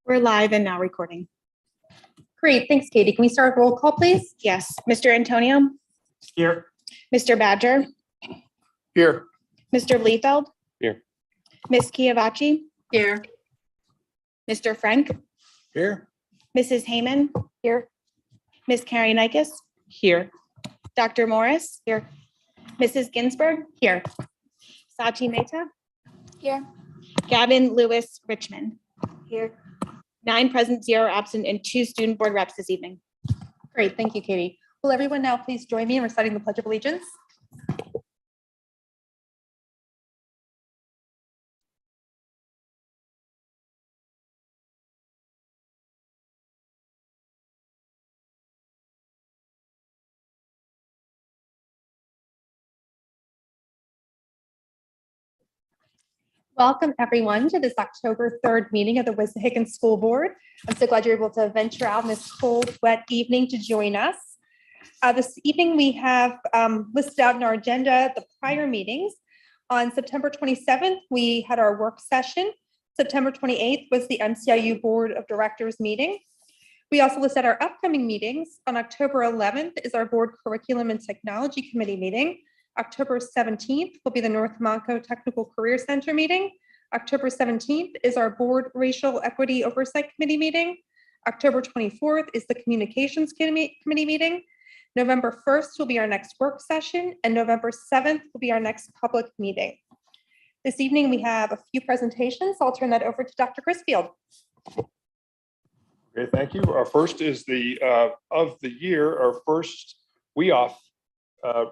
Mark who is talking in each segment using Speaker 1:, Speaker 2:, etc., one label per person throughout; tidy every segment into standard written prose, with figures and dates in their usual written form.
Speaker 1: We're live and now recording.
Speaker 2: Great, thanks, Katie. Can we start with roll call, please?
Speaker 1: Yes, Mr. Antonio,
Speaker 3: Here.
Speaker 1: Mr. Badger,
Speaker 3: Here.
Speaker 1: Mr. Bleefeld.
Speaker 3: Here.
Speaker 1: Ms. Kiavachi,
Speaker 2: Here.
Speaker 1: Mr. Frank,
Speaker 3: Here.
Speaker 1: Mrs. Heyman. Here. Ms. Carrie Nikes. Here. Dr. Morris. Here. Mrs. Ginsburg. Here. Sachi Mehta. Here. Gavin Lewis Richmond. Here. 9 present, 0 absent, and 2 student board reps this evening.
Speaker 2: Great, thank you, Katie. Will everyone now please join me in reciting the Pledge of Allegiance? Welcome, everyone, to this October 3rd meeting of the Wissahickon School Board. I'm so glad you're able to venture out on this cold, wet evening to join us. This evening, we have listed out in our agenda the prior meetings. On September 27th, we had our work session. September 28th was the MCIU Board of Directors meeting. We also listed our upcoming meetings. On October 11th is our Board Curriculum and Technology Committee meeting. October 17th will be the North Monco Technical Career Center meeting. October 17th is our Board Racial Equity Oversight Committee meeting. October 24th is the Communications Committee meeting. November 1st will be our next work session, and November 7th will be our next public meeting. This evening, we have a few presentations. I'll turn that over to Dr. Crisfield.
Speaker 3: Okay, thank you. Our first is of the year, our first WEOF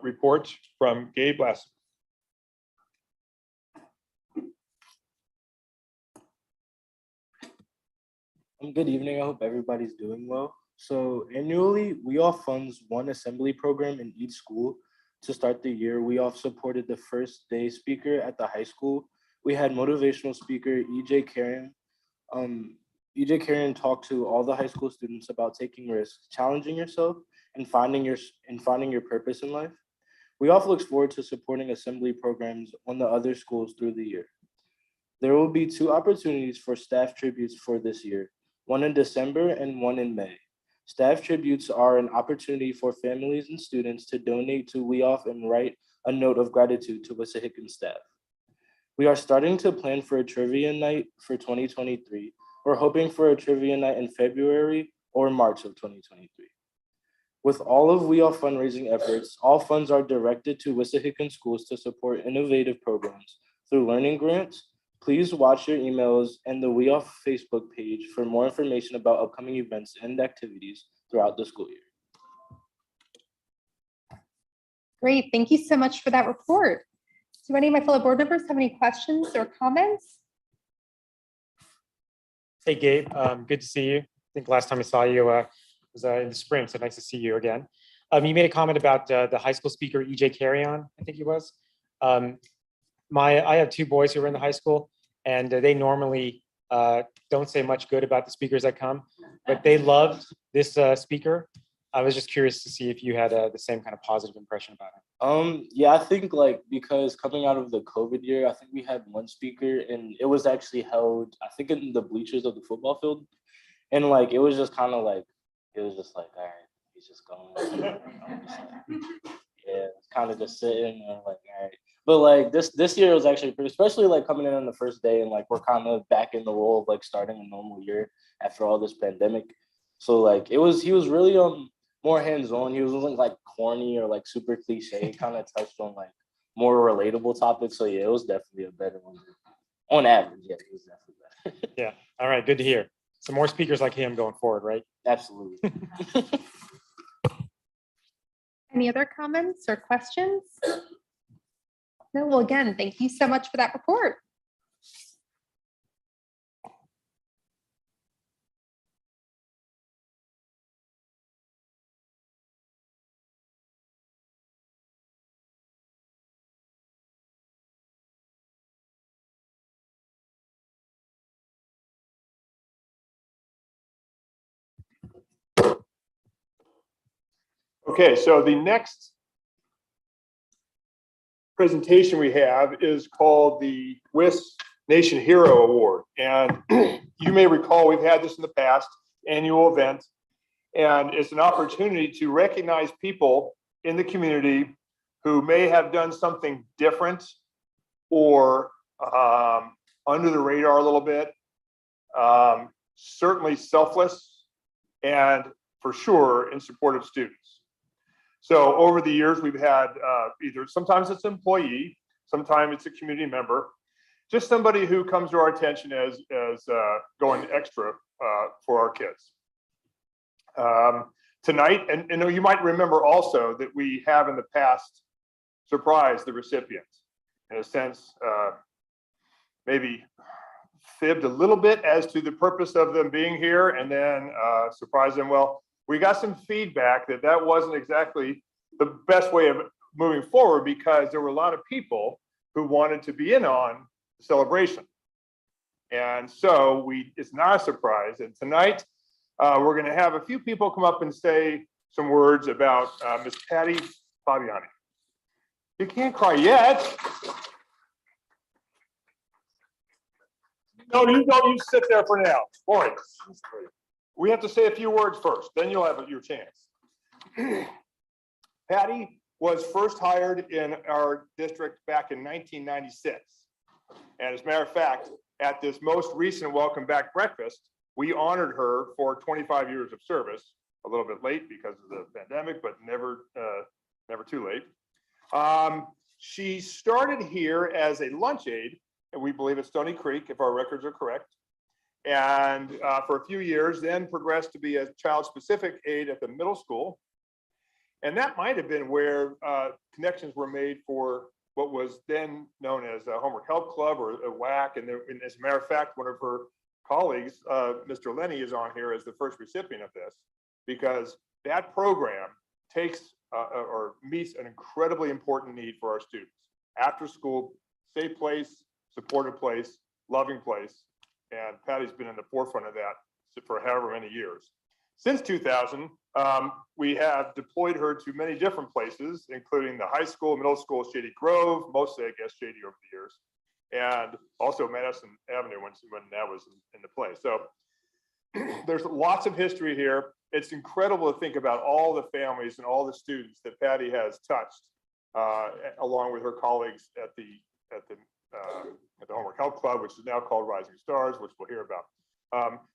Speaker 3: report from Gabe Lassen.
Speaker 4: Good evening. I hope everybody's doing well. So annually, WEOF funds one assembly program in each school. To start the year, WEOF supported the first day speaker at the high school. We had motivational speaker EJ Karen. EJ Karen talked to all the high school students about taking risks, challenging yourself, and finding your purpose in life. WEOF looks forward to supporting assembly programs on the other schools through the year. There will be 2 opportunities for staff tributes for this year, one in December and one in May. Staff tributes are an opportunity for families and students to donate to WEOF and write a note of gratitude to Wissahickon staff. We are starting to plan for a trivia night for 2023. We're hoping for a trivia night in February or March of 2023. With all of WEOF fundraising efforts, all funds are directed to Wissahickon schools to support innovative programs through learning grants. Please watch your emails and the WEOF Facebook page for more information about upcoming events and activities throughout the school year.
Speaker 2: Great, thank you so much for that report. Do any of my fellow board members have any questions or comments?
Speaker 5: Hey, Gabe, good to see you. I think last time I saw you was in the spring, so nice to see you again. You made a comment about the high school speaker, EJ Carrion, I think he was. I have 2 boys who are in the high school, and they normally don't say much good about the speakers that come, but they loved this speaker. I was just curious to see if you had the same kind of positive impression about him.
Speaker 4: Yeah, I think because coming out of the COVID year, I think we had one speaker and it was actually held, I think in the bleachers of the football field. And it was just kind of all right, he's just going. Yeah, it's kind of just sitting and all right. But this year was actually pretty, especially coming in on the first day and we're kind of back in the role of starting a normal year after all this pandemic. So he was really more hands-on. He wasn't corny or super cliche. He kind of touched on more relatable topics. So yeah, it was definitely a better one. On average, yeah, it was definitely better.
Speaker 5: Yeah, all right, good to hear. Some more speakers like him going forward, right?
Speaker 4: Absolutely.
Speaker 2: Any other comments or questions? No, well, again, thank you so much for that report.
Speaker 3: Okay, so the next presentation we have is called the WIS Nation Hero Award. And you you may recall, we've had this in the past, annual event. And it's an opportunity to recognize people in the community who may have done something different or under the radar a little bit, certainly selfless, and for sure in support of students. So over the years, we've had either sometimes it's an employee, sometimes it's a community member, just somebody who comes to our attention as going extra for our kids. Tonight, and you might remember also that we have in the past surprised the recipient, in a sense, maybe fibbed a little bit as to the purpose of them being here, and then surprised them. Well, we got some feedback that that wasn't exactly the best way of moving forward, because there were a lot of people who wanted to be in on the celebration. And so it's not a surprise. And tonight, we're going to have a few people come up and say some words about Miss Patty Fabiani. You can't cry yet. No, you don't. You sit there for now. Boy, we have to say a few words first, then you'll have your chance. Patty was first hired in our district back in 1996. And as a matter of fact, at this most recent welcome back breakfast, we honored her for 25 years of service, a little bit late because of the pandemic, but never too late. She started here as a lunch aide, and we believe at Stoney Creek, if our records are correct. And for a few years, then progressed to be a child-specific aide at the middle school. And that might have been where connections were made for what was then known as a Homework Help Club or a WAC. And as a matter of fact, one of her colleagues, Mr. Lenny, is on here as the first recipient of this, because that program takes or meets an incredibly important need for our students. After school, safe place, supportive place, loving place. And Patty's been in the forefront of that for however many years. Since 2000, we have deployed her to many different places, including the high school, middle school, Shady Grove, mostly, I guess, Shady over the years, and also Madison Avenue when that was into play. So there's lots of history here. It's incredible to think about all the families and all the students that Patty has touched, along with her colleagues at the Homework Help Club, which is now called Rising Stars, which we'll hear about.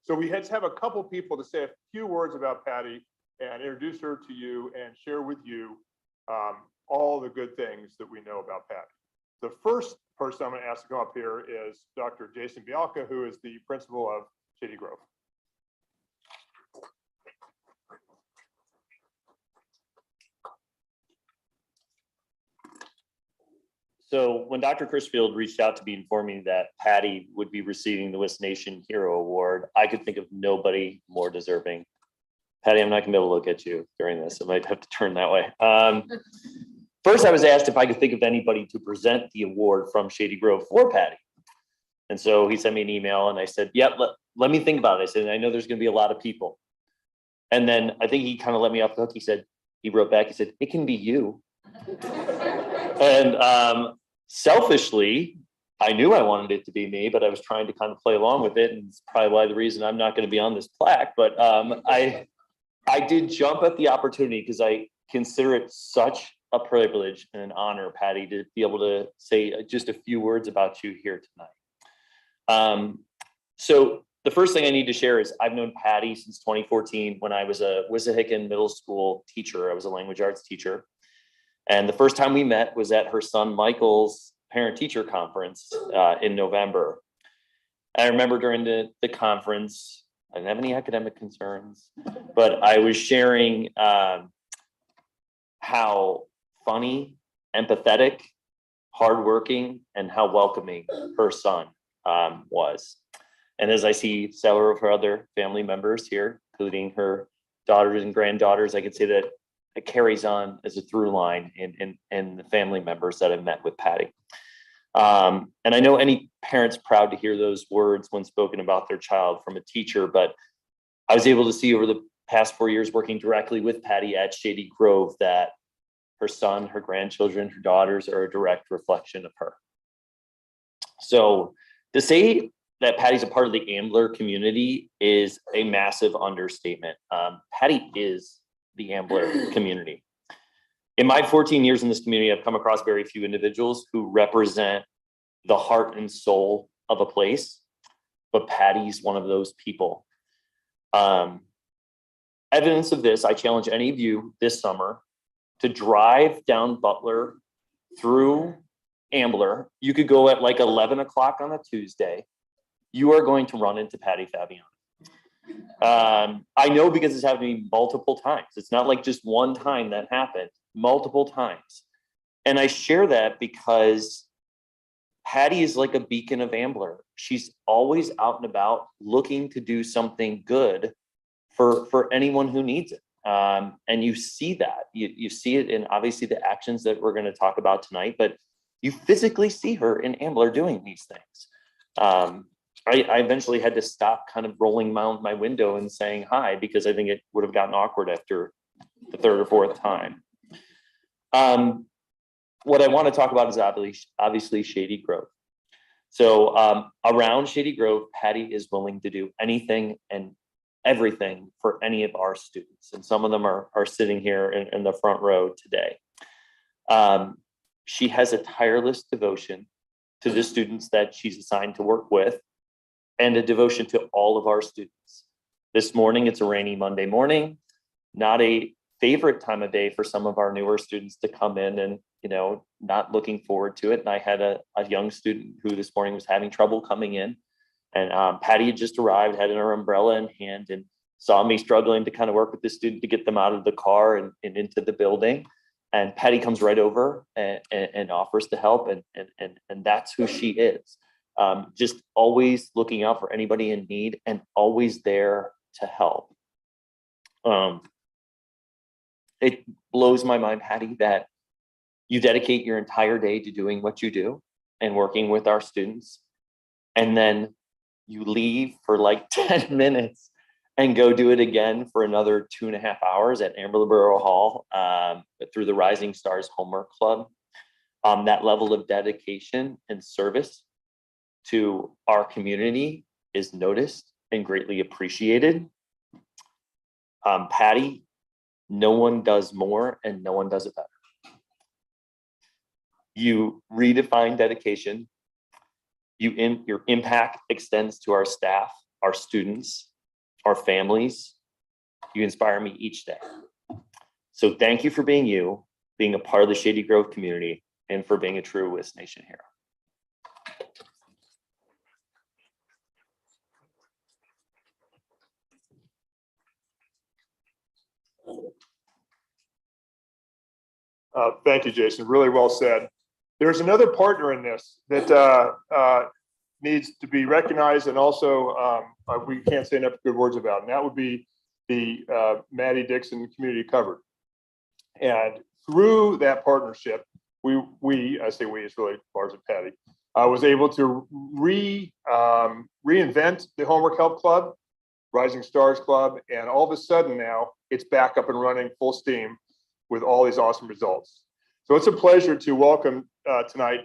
Speaker 3: So we had to have a couple people to say a few words about Patty and introduce her to you and share with you all the good things that we know about Patty. The first person I'm going to ask to come up here is Dr. Jason Bialka, who is the principal of Shady Grove.
Speaker 6: So when Dr. Crisfield reached out to me informing me that Patty would be receiving the West Nation Hero Award, I could think of nobody more deserving. Patty, I'm not gonna be able to look at you during this. I might have to turn that way. First, I was asked if I could think of anybody to present the award from Shady Grove for Patty. And so he sent me an email and I said, yeah, let me think about this. And I know there's gonna be a lot of people. And then I think he kind of let me off the hook. He wrote back, he said, it can be you. And selfishly, I knew I wanted it to be me, but I was trying to kind of play along with it. And it's probably why the reason I'm not going to be on this plaque, but I did jump at the opportunity because I consider it such a privilege and an honor, Patty, to be able to say just a few words about you here tonight. So the first thing I need to share is I've known Patty since 2014 when I was a Wissahickon middle school teacher. I was a language arts teacher. And the first time we met was at her son Michael's parent-teacher conference in November. I remember during the conference, I didn't have any academic concerns, but I was sharing how funny, empathetic, hardworking, and how welcoming her son was. And as I see several of her other family members here, including her daughters and granddaughters, I could say that it carries on as a through line in the family members that I've met with Patty. And I know any parent's proud to hear those words when spoken about their child from a teacher, but I was able to see over the past 4 years working directly with Patty at Shady Grove that her son, her grandchildren, her daughters are a direct reflection of her. So to say that Patty's a part of the Ambler community is a massive understatement. Patty is the Ambler community. In my 14 years in this community, I've come across very few individuals who represent the heart and soul of a place, but Patty's one of those people. Evidence of this, I challenge any of you this summer to drive down Butler through Ambler. You could go at like 11 o'clock on a Tuesday. You are going to run into Patty Fabian. I know because it's happened to me multiple times. It's not like just one time that happened, multiple times. And I share that because Patty is like a beacon of Ambler. She's always out and about looking to do something good for anyone who needs it. And you see that. You see it in obviously the actions that we're going to talk about tonight, but you physically see her in Ambler doing these things. I eventually had to stop kind of rolling my window and saying hi because I think it would have gotten awkward after the third or fourth time. What I want to talk about is obviously Shady Grove. So around Shady Grove, Patty is willing to do anything and everything for any of our students. And some of them are sitting here in the front row today. She has a tireless devotion to the students that she's assigned to work with and a devotion to all of our students. This morning, it's a rainy Monday morning, not a favorite time of day for some of our newer students to come in and, not looking forward to it. And I had a young student who this morning was having trouble coming in. And Patty had just arrived, had her umbrella in hand and saw me struggling to kind of work with the student to get them out of the car and into the building. And Patty comes right over and offers to help. And that's who she is. Just always looking out for anybody in need and always there to help. It blows my mind, Patty, that you dedicate your entire day to doing what you do and working with our students. And then you leave for like 10 minutes and go do it again for another 2.5 hours at Ambler Hall through the Rising Stars Homework Club. That level of dedication and service to our community is noticed and greatly appreciated. Patty, no one does more and no one does it better. You redefine dedication. Your impact extends to our staff, our students, our families. You inspire me each day. So thank you for being you, being a part of the Shady Grove community, and for being a true West Nation hero.
Speaker 3: Thank you, Jason. Really well said. There's another partner in this that needs to be recognized, and also we can't say enough good words about, and that would be the Maddie Dixon Community Covered. And through that partnership, I say we, it's really Lars and Patty, was able to reinvent the Homework Help Club, Rising Stars Club, and all of a sudden now it's back up and running full steam with all these awesome results. So it's a pleasure to welcome tonight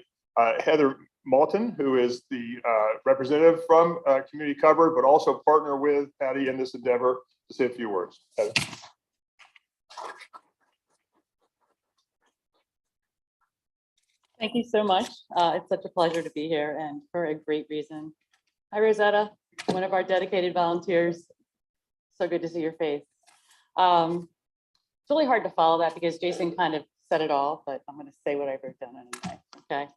Speaker 3: Heather Malton, who is the representative from Community Covered, but also partner with Patty in this endeavor, to say a few words. Heather.
Speaker 7: Thank you so much. It's such a pleasure to be here, and for a great reason. Hi, Rosetta, one of our dedicated volunteers. So good to see your face. It's really hard to follow that because Jason kind of said it all, but I'm going to say what I wrote down anyway. Okay.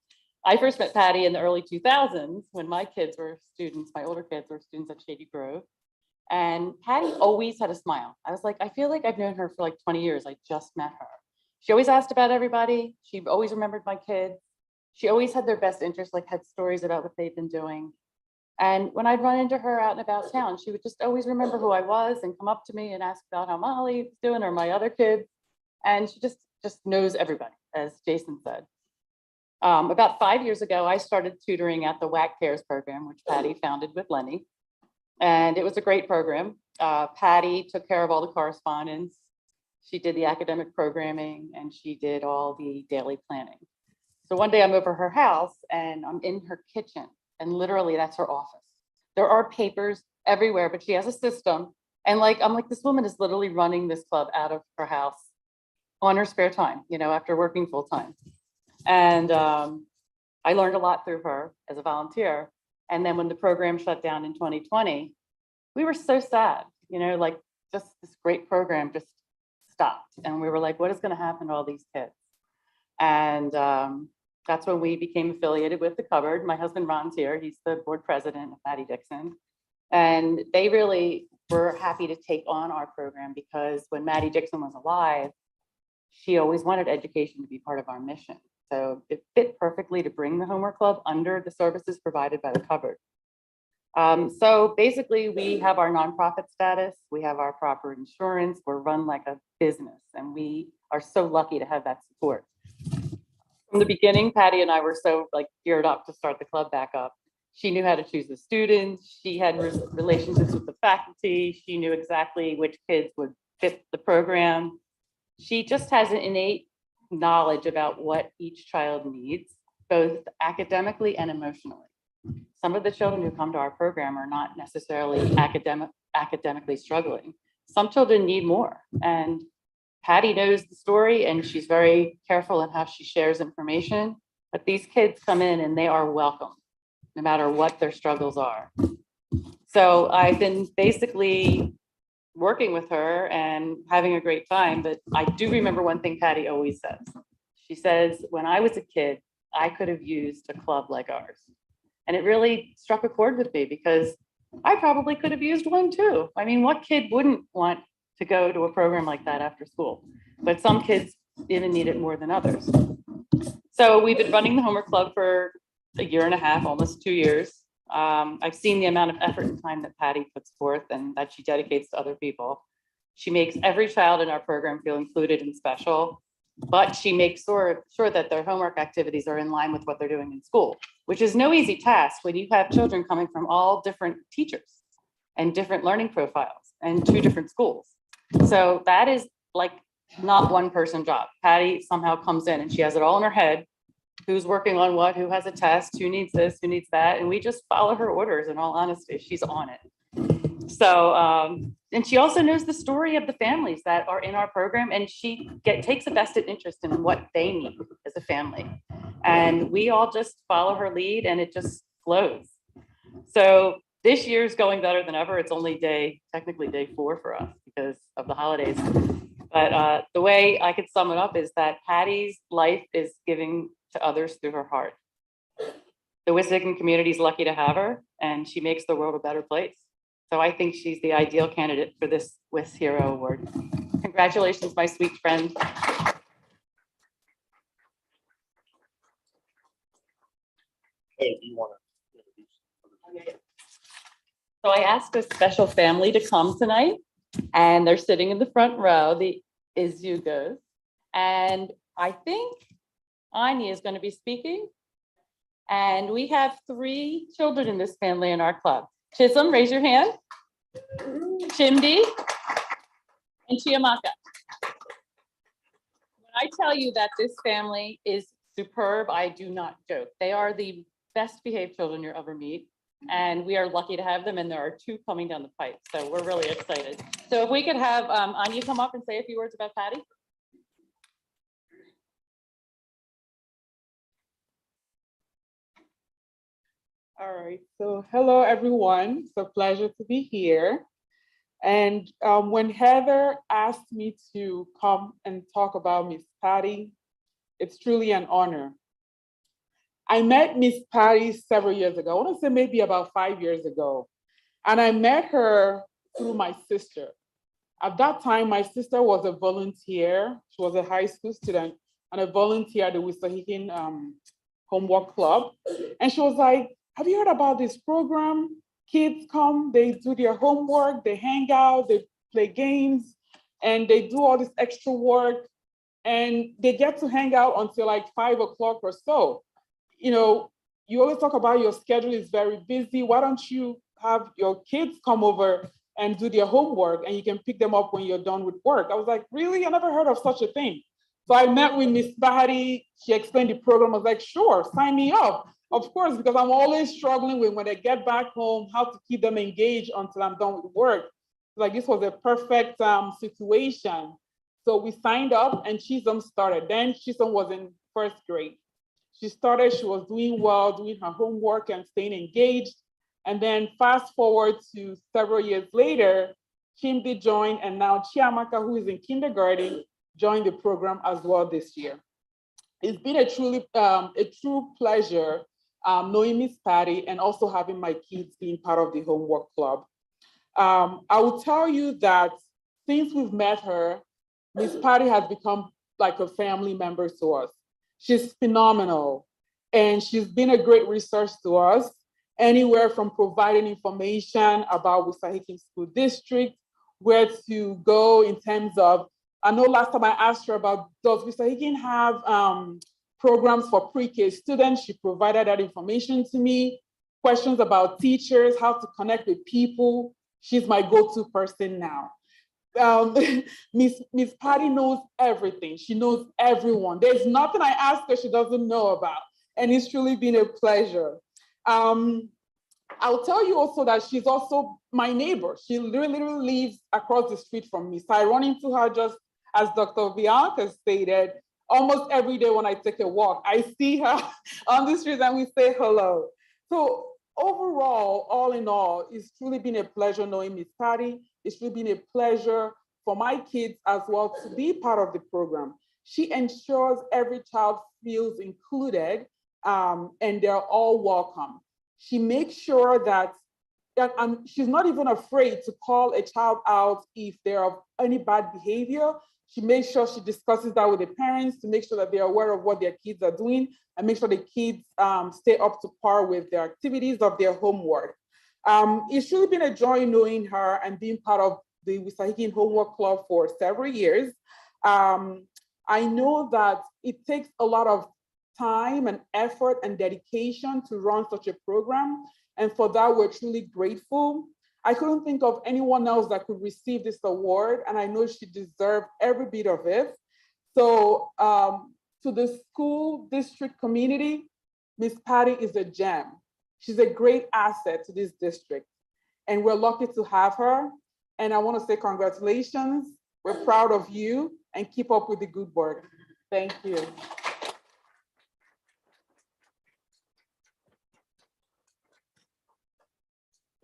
Speaker 7: I first met Patty in the early 2000s when my kids were students, my older kids were students at Shady Grove. And Patty always had a smile. I was like, I feel like I've known her for like 20 years. I just met her. She always asked about everybody. She always remembered my kids. She always had their best interest, like had stories about what they'd been doing. And when I'd run into her out and about town, she would just always remember who I was and come up to me and ask about how Molly was doing or my other kids. And she just knows everybody, as Jason said. About 5 years ago, I started tutoring at the WAC Cares program, which Patty founded with Lenny. And it was a great program. Patty took care of all the correspondence. She did the academic programming and she did all the daily planning. So one day I'm over her house and I'm in her kitchen and literally that's her office. There are papers everywhere, but she has a system. And like, I'm like, this woman is literally running this club out of her house on her spare time, you know, after working full time. And I learned a lot through her as a volunteer. And then when the program shut down in 2020, we were so sad, you know, like just this great program just stopped. And we were like, what is going to happen to all these kids? And that's when we became affiliated with the Cupboard. My husband Ron's here. He's the board president of Maddie Dixon. And they really were happy to take on our program because when Maddie Dixon was alive, she always wanted education to be part of our mission. So it fit perfectly to bring the homework club under the services provided by the Cupboard. So basically we have our nonprofit status, we have our proper insurance, we're run like a business, and we are so lucky to have that support. From the beginning, Patty and I were so like geared up to start the club back up. She knew how to choose the students. She had relationships with the faculty. She knew exactly which kids would fit the program. She just has an innate knowledge about what each child needs, both academically and emotionally. Some of the children who come to our program are not necessarily academically struggling. Some children need more. And Patty knows the story and she's very careful in how she shares information. But these kids come in and they are welcome, no matter what their struggles are. So I've been basically working with her and having a great time. But I do remember one thing Patty always says. She says, when I was a kid, I could have used a club like ours. And it really struck a chord with me because I probably could have used one too. I mean, what kid wouldn't want to go to a program like that after school? But some kids even need it more than others. So we've been running the homework club for a year and a half, almost 2 years. I've seen the amount of effort and time that Patty puts forth and that she dedicates to other people. She makes every child in our program feel included and special, but she makes sure that their homework activities are in line with what they're doing in school, which is no easy task when you have children coming from all different teachers and different learning profiles and 2 different schools. So that is like not one person job. Patty somehow comes in and she has it all in her head. Who's working on what, who has a test, who needs this, who needs that. And we just follow her orders. In all honesty, she's on it. So, and she also knows the story of the families that are in our program, and she takes a vested interest in what they need as a family. And we all just follow her lead and it just flows. So this year's going better than ever. It's only technically day 4 for us because of the holidays. But the way I could sum it up is that Patty's life is giving to others through her heart. The Wissahickon community is lucky to have her, and she makes the world a better place. So I think she's the ideal candidate for this WIS Hero Award. Congratulations, my sweet friend.
Speaker 3: Hey, do you want to?
Speaker 7: So I asked a special family to come tonight, and they're sitting in the front row, the Izugos. And I think Anya is going to be speaking. And we have 3 children in this family in our club. Chisholm, raise your hand. Chimdi and Chiamaka. When I tell you that this family is superb, I do not joke. They are the best behaved children you'll ever meet. And we are lucky to have them. And there are 2 coming down the pipe. So we're really excited. So if we could have Anya come up and say a few words about Patty.
Speaker 8: All right, so hello everyone. It's a pleasure to be here. And when Heather asked me to come and talk about Miss Patty, it's truly an honor. I met Miss Patty several years ago. I want to say maybe about 5 years ago. And I met her through my sister. At that time, my sister was a volunteer. She was a high school student and a volunteer at the Wissahickon Homework Club. And she was like, have you heard about this program? Kids come, they do their homework, they hang out, they play games, and they do all this extra work. And they get to hang out until like 5 o'clock or so. You know, you always talk about your schedule is very busy. Why don't you have your kids come over and do their homework and you can pick them up when you're done with work? I was like, really? I never heard of such a thing. So I met with Miss Patty. She explained the program. I was like, sure, sign me up. Of course, because I'm always struggling with when they get back home, how to keep them engaged until I'm done with work. Like this was a perfect situation. So we signed up and Chisholm started. Then Chisholm was in first grade. She started, she was doing well, doing her homework and staying engaged. And then fast forward to several years later, Chimdi joined, and now Chiamaka, who is in kindergarten, joined the program as well this year. It's been a true pleasure knowing Miss Patty and also having my kids being part of the homework club. I will tell you that since we've met her, Miss Patty has become like a family member to us. She's phenomenal, and she's been a great resource to us, anywhere from providing information about Wissahickon School District, where to go in terms of, I know last time I asked her about, does Wissahickon have programs for pre-K students? She provided that information to me. Questions about teachers, how to connect with people. She's my go-to person now. Miss Patty knows everything. She knows everyone. There's nothing I ask her she doesn't know about. And it's truly been a pleasure. I'll tell you also that she's also my neighbor. She literally lives across the street from me. So I run into her, just as Dr. Bianca stated, almost every day when I take a walk. I see her on the street and we say hello. So overall, all in all, it's truly been a pleasure knowing Miss Patty. It's really been a pleasure for my kids as well to be part of the program. She ensures every child feels included and they're all welcome. She makes sure that she's not even afraid to call a child out if they're of any bad behavior. She makes sure she discusses that with the parents to make sure that they're aware of what their kids are doing and make sure the kids stay up to par with their activities of their homework. It's really been a joy knowing her and being part of the Wissahickon Homework Club for several years. I know that it takes a lot of time and effort and dedication to run such a program. And for that, we're truly grateful. I couldn't think of anyone else that could receive this award, and I know she deserved every bit of it. So to the school district community, Miss Patty is a gem. She's a great asset to this district, and we're lucky to have her. And I want to say congratulations. We're proud of you, and keep up with the good work. Thank you.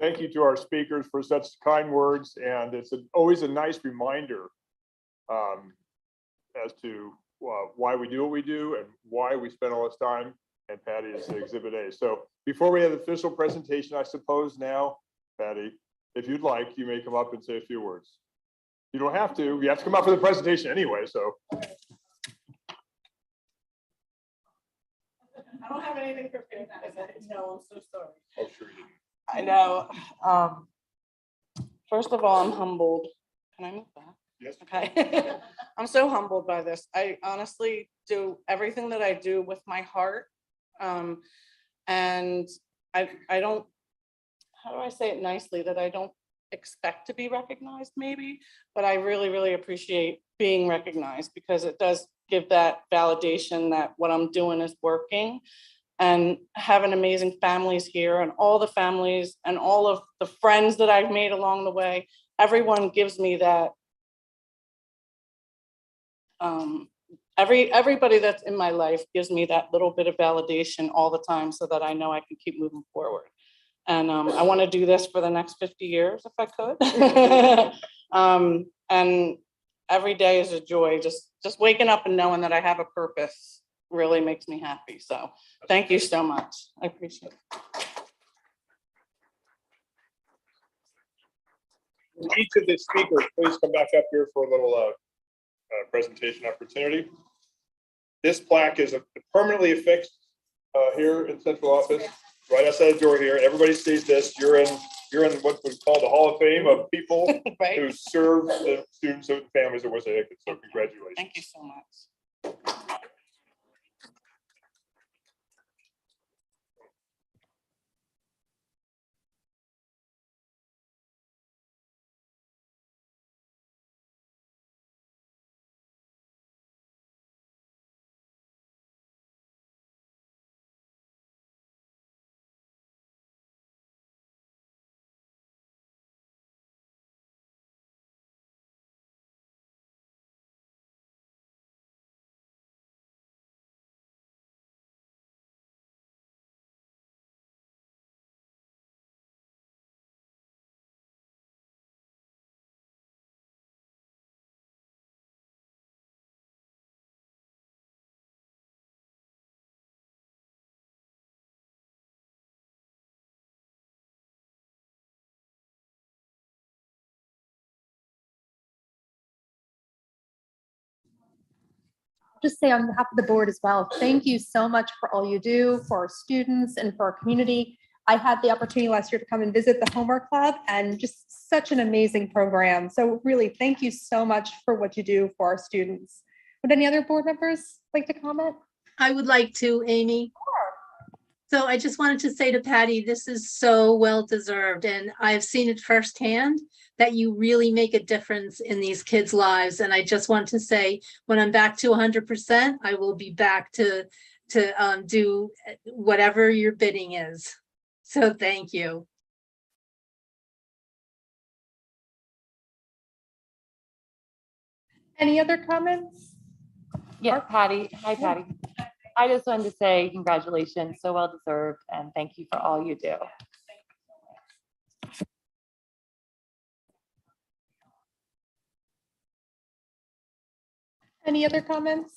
Speaker 3: Thank you to our speakers for such kind words, and it's always a nice reminder as to why we do what we do and why we spend all this time, and Patty is Exhibit A. So before we have the official presentation, I suppose now, Patty, if you'd like, you may come up and say a few words. You don't have to. You have to come up for the presentation anyway, so.
Speaker 9: I don't have anything prepared. No, I'm so sorry.
Speaker 3: Oh, sure you didn't.
Speaker 9: I know. First of all, I'm humbled. Can I move back?
Speaker 3: Yes.
Speaker 9: Okay. I'm so humbled by this. I honestly do everything that I do with my heart. And I don't, how do I say it nicely, that I don't expect to be recognized maybe, but I really, really appreciate being recognized because it does give that validation that what I'm doing is working. And having amazing families here and all the families and all of the friends that I've made along the way, everyone gives me that. Everybody that's in my life gives me that little bit of validation all the time so that I know I can keep moving forward. And I want to do this for the next 50 years if I could. And every day is a joy. Just waking up and knowing that I have a purpose really makes me happy. So thank you so much. I appreciate it.
Speaker 3: Each of the speakers, please come back up here for a little presentation opportunity. This plaque is permanently affixed here in central office, right outside the door here. Everybody sees this. You're in what we call the Hall of Fame of people
Speaker 9: Right?
Speaker 3: who serve the students and families of Wissahickon. So congratulations.
Speaker 9: Thank you so much.
Speaker 2: just say on behalf of the board as well, thank you so much for all you do for our students and for our community. I had the opportunity last year to come and visit the Homework Club, and just such an amazing program. So really, thank you so much for what you do for our students. Would any other board members like to comment?
Speaker 10: I would like to, Amy. So I just wanted to say to Patty, this is so well deserved, and I've seen it firsthand that you really make a difference in these kids' lives. And I just want to say, when I'm back to 100%, I will be back to do whatever your bidding is. So thank you.
Speaker 2: Any other comments?
Speaker 11: Yeah, Patty. Hi, Patty. I just wanted to say congratulations, so well deserved, and thank you for all you do.
Speaker 2: Any other comments?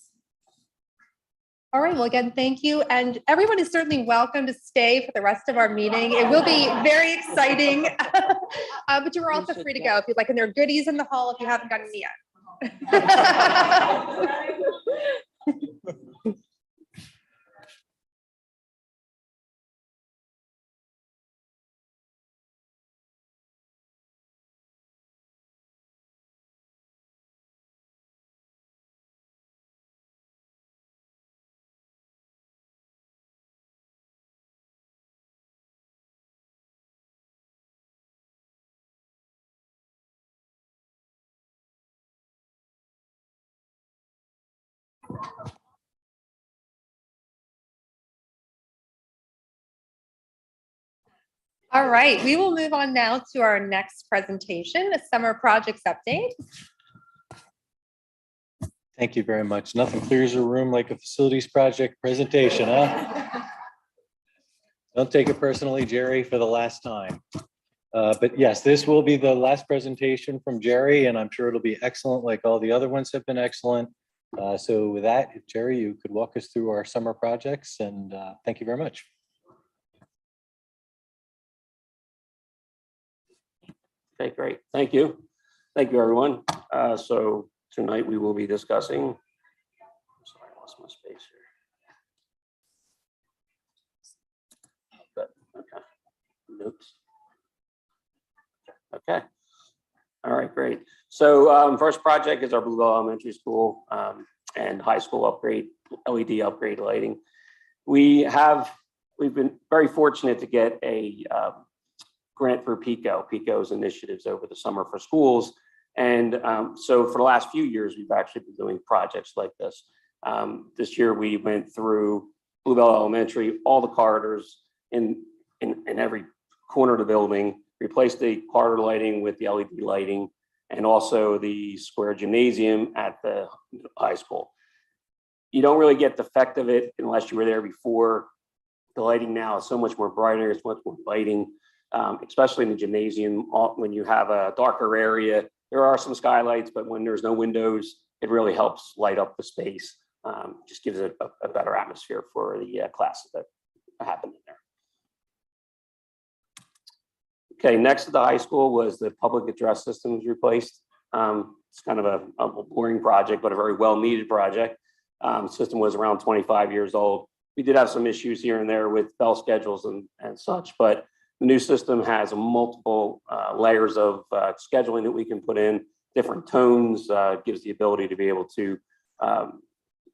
Speaker 2: All right, well, again, thank you. And everyone is certainly welcome to stay for the rest of our meeting. It will be very exciting. But you're also free to go if you'd like, and there are goodies in the hall if you haven't gotten any yet. All right, we will move on now to our next presentation, a summer projects update.
Speaker 12: Thank you very much. Nothing clears a room like a facilities project presentation, huh? Don't take it personally, Jerry, for the last time. But yes, this will be the last presentation from Jerry, and I'm sure it'll be excellent like all the other ones have been excellent. So with that, if Jerry, you could walk us through our summer projects, and thank you very much.
Speaker 13: Okay, great. Thank you. Thank you, everyone. So tonight we will be discussing, I'm sorry, I lost my space here. Good. Okay. Notes. Okay. All right, great. So first project is our Bluebell Elementary School and high school upgrade, LED upgrade lighting. We've been very fortunate to get a grant for PICO's initiatives over the summer for schools. And so for the last few years, we've actually been doing projects like this. This year we went through Bluebell Elementary, all the corridors in every corner of the building, replaced the corridor lighting with the LED lighting, and also the square gymnasium at the high school. You don't really get the effect of it unless you were there before. The lighting now is so much more brighter, it's much more lighting. Especially in the gymnasium, when you have a darker area, there are some skylights, but when there's no windows, it really helps light up the space. Just gives it a better atmosphere for the classes that happen in there. Okay, next to the high school was the public address system was replaced. It's kind of a boring project, but a very well-needed project. System was around 25 years old. We did have some issues here and there with bell schedules and such, but the new system has multiple layers of scheduling that we can put in, different tones, gives the ability to be able to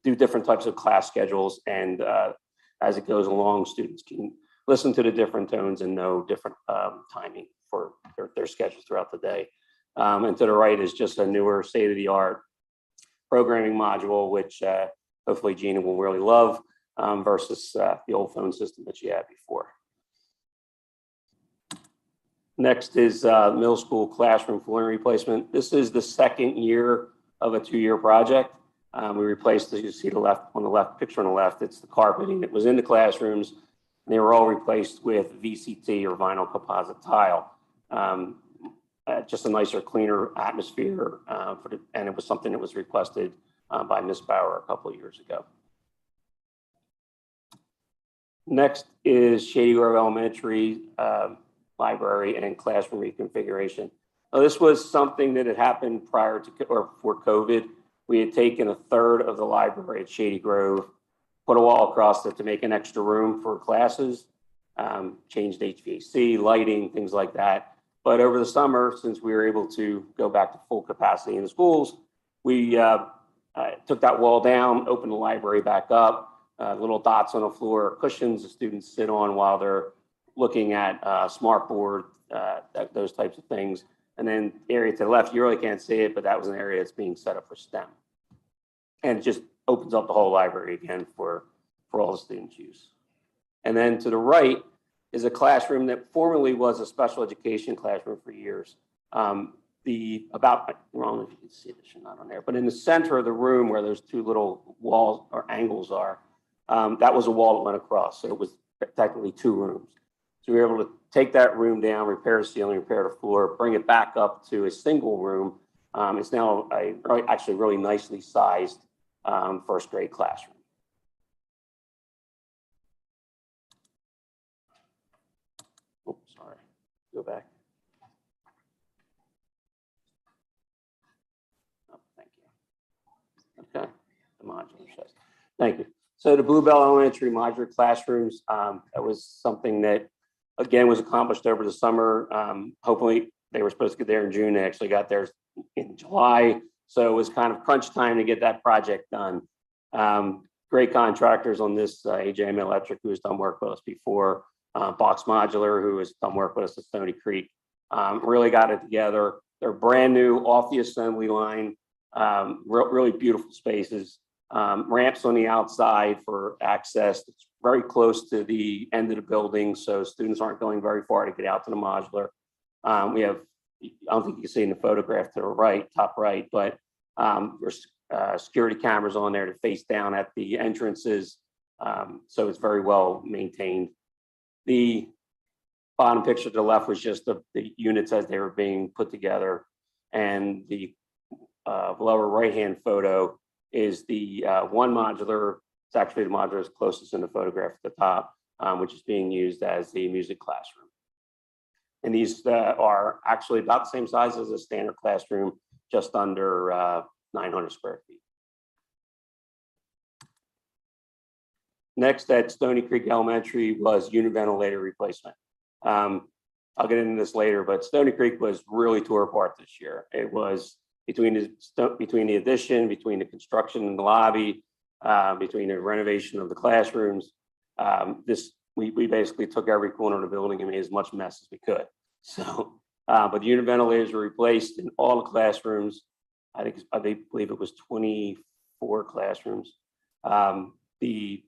Speaker 13: do different types of class schedules. And as it goes along, students can listen to the different tones and know different timing for their schedules throughout the day. And to the right is just a newer state-of-the-art programming module, which hopefully Gina will really love versus the old phone system that she had before. Next is middle school classroom flooring replacement. This is the second year of a 2-year project. We replaced, as you see on the left picture on the left, it's the carpeting that was in the classrooms. And they were all replaced with VCT or vinyl composite tile. Just a nicer, cleaner atmosphere, and it was something that was requested by Ms. Bauer a couple of years ago. Next is Shady Grove Elementary library and classroom reconfiguration. Now, this was something that had happened prior to or before COVID. We had taken a third of the library at Shady Grove, put a wall across it to make an extra room for classes, changed HVAC, lighting, things like that. But over the summer, since we were able to go back to full capacity in the schools, we took that wall down, opened the library back up, little dots on the floor, cushions the students sit on while they're looking at smartboard, those types of things. And then the area to the left, you really can't see it, but that was an area that's being set up for STEM. And it just opens up the whole library again for all the students' use. And then to the right is a classroom that formerly was a special education classroom for years. I don't know if you can see this or not on there, but in the center of the room where those two little walls or angles are, that was a wall that went across. So it was technically two rooms. So we were able to take that room down, repair the ceiling, repair the floor, bring it back up to a single room. It's now actually really nicely sized first grade classroom. Oops, sorry, go back. Oh, thank you. Okay, the modular shows. Thank you. So the Bluebell Elementary modular classrooms, that was something that, again, was accomplished over the summer. Hopefully, they were supposed to get there in June. They actually got there in July. So it was kind of crunch time to get that project done. Great contractors on this, AJM Electric, who has done work with us before, Box Modular, who has done work with us at Stoney Creek, really got it together. They're brand new off the assembly line, really beautiful spaces. Ramps on the outside for access. It's very close to the end of the building, so students aren't going very far to get out to the modular. We have, I don't think you can see in the photograph to the right, top right, but there's security cameras on there to face down at the entrances, so it's very well maintained. The bottom picture to the left was just the units as they were being put together, and the lower right-hand photo is the one modular. It's actually the modular is closest in the photograph at the top, which is being used as the music classroom. And these are actually about the same size as a standard classroom, just under 900 square feet. Next at Stoney Creek Elementary was unit ventilator replacement. I'll get into this later, but Stoney Creek was really tore apart this year. It was between the addition, between the construction in the lobby, between the renovation of the classrooms. We basically took every corner of the building and made as much mess as we could. So, but the unit ventilators were replaced in all the classrooms. I believe it was 24 classrooms. The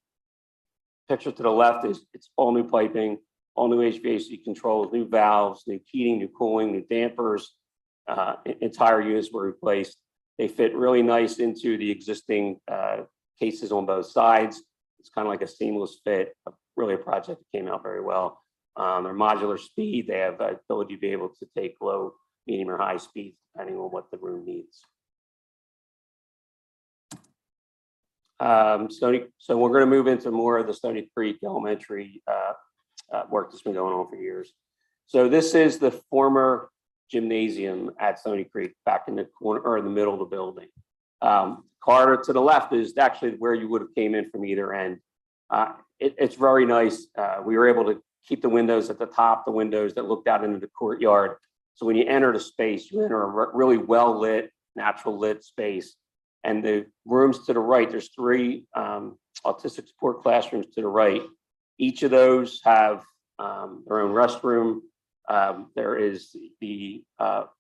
Speaker 13: picture to the left is it's all new piping, all new HVAC controls, new valves, new heating, new cooling, new dampers. Entire units were replaced. They fit really nice into the existing cases on both sides. It's kind of like a seamless fit. Really a project that came out very well. Their modular speed, they have the ability to be able to take low, medium, or high speeds depending on what the room needs. So we're going to move into more of the Stoney Creek Elementary work that's been going on for years. So this is the former gymnasium at Stoney Creek, back in the corner or in the middle of the building. Corridor to the left is actually where you would have came in from either end. It's very nice. We were able to keep the windows at the top, the windows that looked out into the courtyard. So when you enter the space, you enter a really well lit, natural lit space. And the rooms to the right, there's 3 autistic support classrooms to the right. Each of those have their own restroom. There is the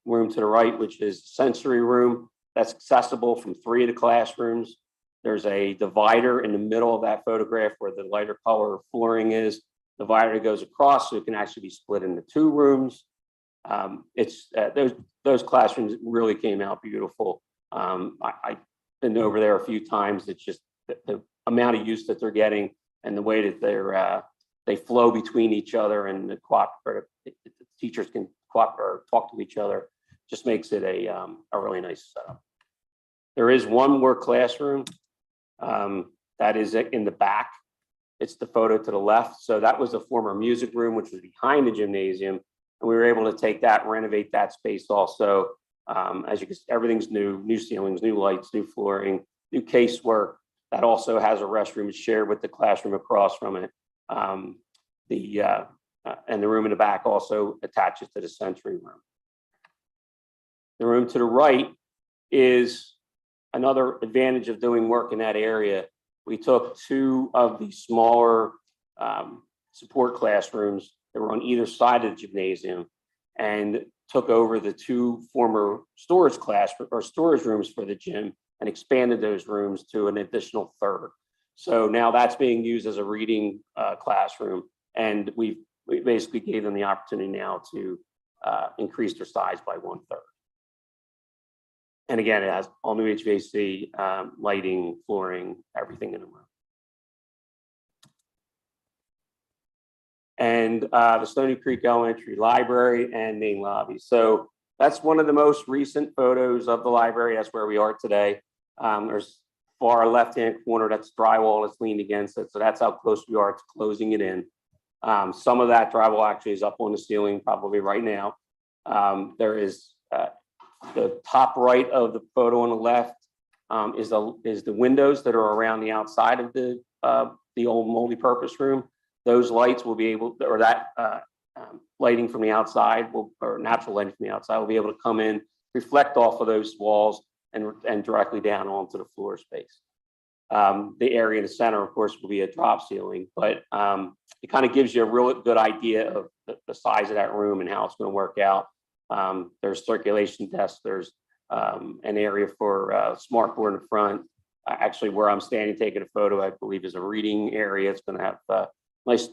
Speaker 13: room to the right, which is sensory room that's accessible from 3 of the classrooms. There's a divider in the middle of that photograph where the lighter color flooring is. The divider goes across, so it can actually be split into 2 rooms. Those classrooms really came out beautiful. I've been over there a few times. It's just the amount of use that they're getting and the way that they flow between each other, and the teachers can talk to each other, just makes it a really nice setup. There is one more classroom that is in the back. It's the photo to the left. So that was the former music room, which was behind the gymnasium. And we were able to take that, renovate that space also. As you can see, everything's new ceilings, new lights, new flooring, new casework. That also has a restroom shared with the classroom across from it. And the room in the back also attaches to the sensory room. The room to the right is another advantage of doing work in that area. We took 2 of the smaller support classrooms that were on either side of the gymnasium and took over the 2 former storage rooms for the gym and expanded those rooms to an additional 1/3. So now that's being used as a reading classroom, and we basically gave them the opportunity now to increase their size by 1/3. And again, it has all new HVAC, lighting, flooring, everything in the room. And the Stoney Creek Elementary Library and main lobby. So that's one of the most recent photos of the library. That's where we are today. There's far left-hand corner, that's drywall that's leaned against it. So that's how close we are to closing it in. Some of that drywall actually is up on the ceiling probably right now. There is the top right of the photo on the left is the windows that are around the outside of the old multi-purpose room. Those lights will be able, or that lighting from the outside or natural lighting from the outside will be able to come in, reflect off of those walls and directly down onto the floor space. The area in the center, of course, will be a drop ceiling, but it kind of gives you a real good idea of the size of that room and how it's going to work out. There's circulation desks. There's an area for smart board in the front. Actually, where I'm standing taking a photo, I believe is a reading area. It's going to have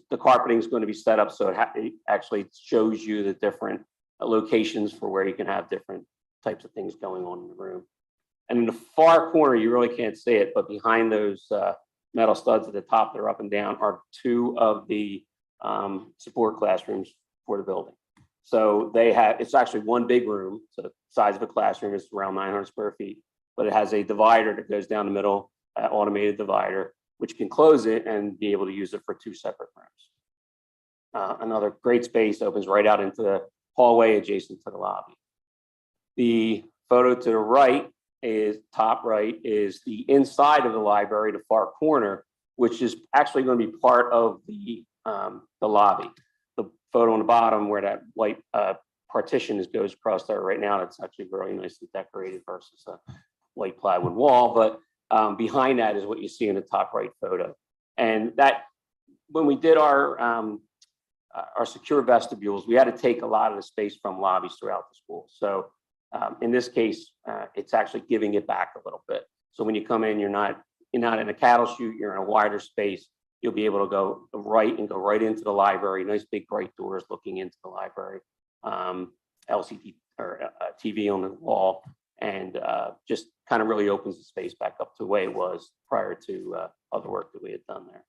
Speaker 13: the carpeting is going to be set up so it actually shows you the different locations for where you can have different types of things going on in the room. And in the far corner, you really can't see it, but behind those metal studs at the top that are up and down are 2 of the support classrooms for the building. So it's actually one big room. So the size of a classroom is around 900 square feet, but it has a divider that goes down the middle, automated divider, which can close it and be able to use it for 2 separate rooms. Another great space opens right out into the hallway adjacent to the lobby. The photo to the right top right is the inside of the library, the far corner, which is actually going to be part of the lobby. The photo on the bottom where that white partition goes across there right now, it's actually very nicely decorated versus a white plywood wall. But behind that is what you see in the top right photo. And that when we did our secure vestibules, we had to take a lot of the space from lobbies throughout the school. So in this case, it's actually giving it back a little bit. So when you come in, you're not in a cattle chute, you're in a wider space. You'll be able to go right into the library. Nice big bright doors looking into the library. LCD or TV on the wall, and just kind of really opens the space back up to the way it was prior to other work that we had done there.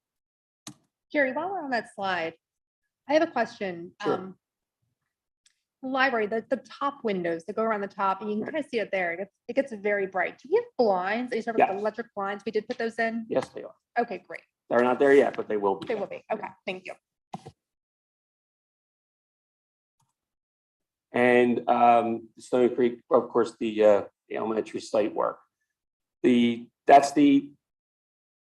Speaker 2: Jerry, while we're on that slide, I have a question.
Speaker 13: Sure.
Speaker 2: Library, the top windows that go around the top, and you can kind of see it there. It gets very bright. Do you have blinds? Are you talking about
Speaker 13: Yes.
Speaker 2: electric blinds? We did put those in.
Speaker 13: Yes, they are.
Speaker 2: Okay, great.
Speaker 13: They're not there yet, but they will be.
Speaker 2: They will be. Okay, thank you.
Speaker 13: And Stoney Creek, of course, the elementary site work. That's the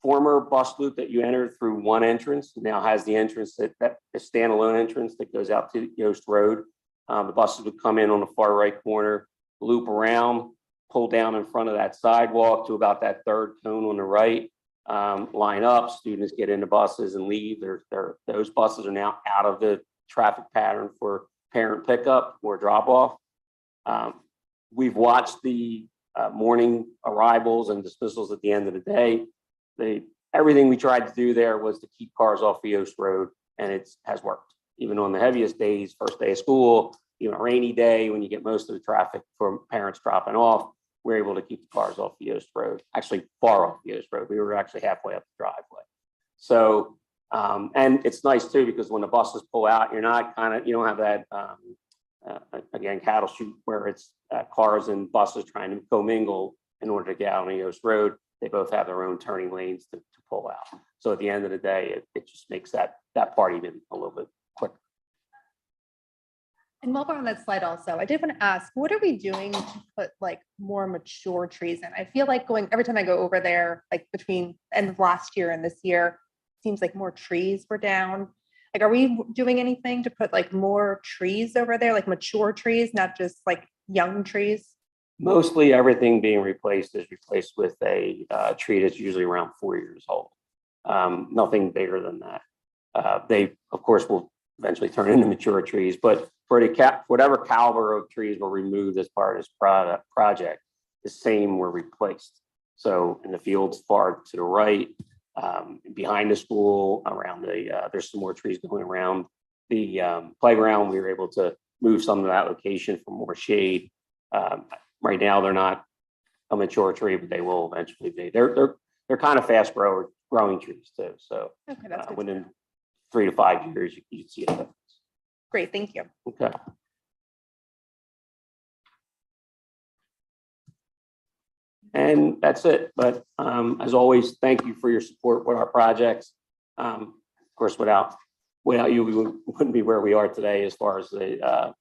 Speaker 13: former bus loop that you entered through one entrance. Now has the entrance that a standalone entrance that goes out to Yost Road. The buses would come in on the far right corner, loop around, pull down in front of that sidewalk to about that 3rd cone on the right, line up, students get into buses and leave. Those buses are now out of the traffic pattern for parent pickup or drop off. We've watched the morning arrivals and dismissals at the end of the day. Everything we tried to do there was to keep cars off the Yost Road, and it has worked. Even on the heaviest days, first day of school, even a rainy day when you get most of the traffic from parents dropping off, we're able to keep the cars off the Yost Road, actually far off the Yost Road. We were actually halfway up the driveway. So, and it's nice too, because when the buses pull out, you don't have that, again, cattle chute where it's cars and buses trying to commingle in order to get out on the Yost Road. They both have their own turning lanes to pull out. So at the end of the day, it just makes that part even a little bit quicker.
Speaker 2: And while we're on that slide also, I did want to ask, what are we doing to put like more mature trees in? I feel like every time I go over there, like between end of last year and this year, seems like more trees were down. Like, are we doing anything to put like more trees over there, like mature trees, not just like young trees?
Speaker 13: Mostly everything being replaced is replaced with a tree that's usually around 4 years old. Nothing bigger than that. They, of course, will eventually turn into mature trees, but for whatever caliber of trees were removed as part of this project, the same were replaced. So in the fields far to the right, behind the school, around there's some more trees going around the playground. We were able to move some of that location for more shade. Right now, they're not a mature tree, but they will eventually be. They're kind of fast growing trees too. So
Speaker 2: Okay, that's good.
Speaker 13: within 3 to 5 years, you see it.
Speaker 2: Great, thank you.
Speaker 13: Okay. And that's it. But as always, thank you for your support with our projects. Of course, without you, we wouldn't be where we are today as far as the